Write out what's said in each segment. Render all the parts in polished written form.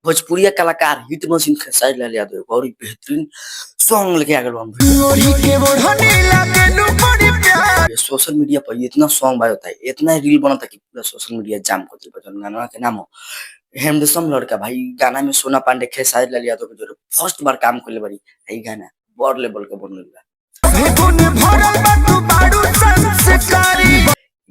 भोजपुरिया कलाकार hit machine Khesari Lal Yadav एगो और बेहतरीन सॉन्ग लेके आ गए सोशल मीडिया पर इतना सॉन्ग बाय होता है, इतना रील बनता है कि पूरा सोशल मीडिया जाम कर दिया। जौन गाना के नाम हो हैंडसम लड़का। भाई गाना में सोना पांडे खेसारी लाल यादव के जो फर्स्ट बार काम करले बड़ी ई गाना बड़ लेवल के बनल बा।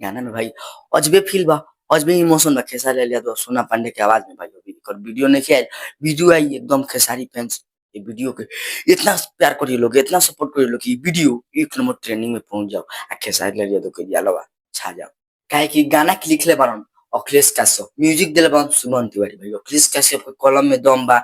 गाना में भाई अजबे फील बा, अजबे इमोशन बा। खेसारी लाल यादव सोना पांडे के आवाज में भाई अभी और वीडियो नहीं आयल, वीडियो आई एकदम खेसारी फैंस ये वीडियो के इतना प्यार करिए लोग, इतना सपोर्ट करिए लोग कि वीडियो एक नंबर ट्रेंडिंग में पहुंच जाओ आ खेसारी लाल यादव के दियालवा छा जाओ। काहे कि गाना के लिखले बारन अखिलेश कश्यप, म्यूजिक दिले बारन सुमन तिवारी। भाई अखिलेश कश्यप के कलम में दम बा,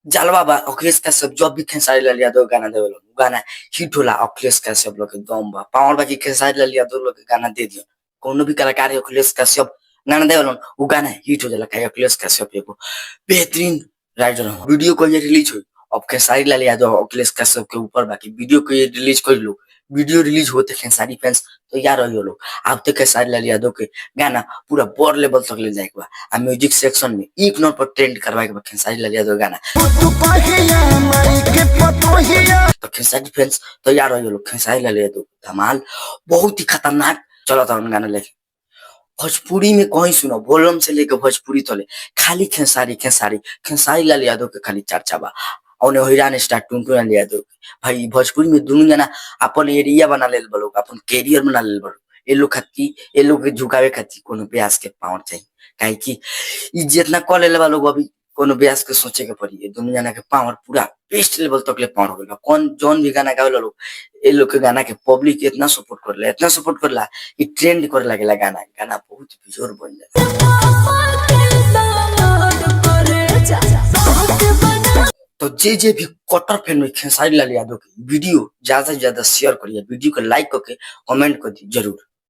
जलवा बा। अखिलेश कश्यप जब भी खेसारी लाल यादव गाना देवे लोग गाना हिट होला। अखिलेश कश्यप लोग के दम बा, पावर बा कि खेसारी लाल यादव लोग के गाना दे दियो। कोनो भी कलाकार है अखिलेश कश्यप गाना देवे लोग वो गाना हिट हो जाला। काहे अखिलेश कश्यप एगो बेहतरीन राइटर हो। वीडियो को ये रिलीज हुई अब खेसारी लाल यादव अखिलेश कश्यप के ऊपर बाकी वीडियो को ये रिलीज कर लो। वीडियो रिलीज होते खेसारी फैंस तो यार रहियो लोग अब तक खेसारी लाल यादव के गाना पूरा बड़ लेवल तक ले जाए बा आ म्यूजिक सेक्शन में एक नंबर पर ट्रेंड करवाए के बा खेसारी लाल यादव गाना। तो खेसारी फैंस तो यार रहियो लोग खेसारी लाल यादव धमाल बहुत ही खतरनाक चला था गाना लेके। भोजपुरी में कहीं सुनो वॉल्यूम से लेके भोजपुरी तले खाली खेसारी खेसारी खेसारी लाल यादव के खाली चर्चा बा। और हिरान स्टार टुनटुन लाल यादव भाई भोजपुरी में दुनु जना अपन एरिया बना लेल बलोग, अपन कैरियर बना लेल बलोग। ये लोग खाती ये लोग के झुकावे खाती कोनो ब्यास के पावर चाहिए। काहे कि ई जितना क लेले बा लोग अभी कोनो ब्यास के सोचे के पड़ी। ये दुनु जना के पावर पूरा बेस्ट लेवल तक ले पावर हो गइल बा। कौन जौन भी गाना गावे लोग ये लोग के गाना के पब्लिक इतना सपोर्ट करला, इतना सपोर्ट करला कि ट्रेंड करे लागेला गाना। गाना बहुत बेजोर बन जाता। तो जे भी कट्टर फैन में खेसारी लाल यादव की वीडियो ज्यादा से ज्यादा शेयर करिए, वीडियो को लाइक करके कमेंट कर दी जरूर।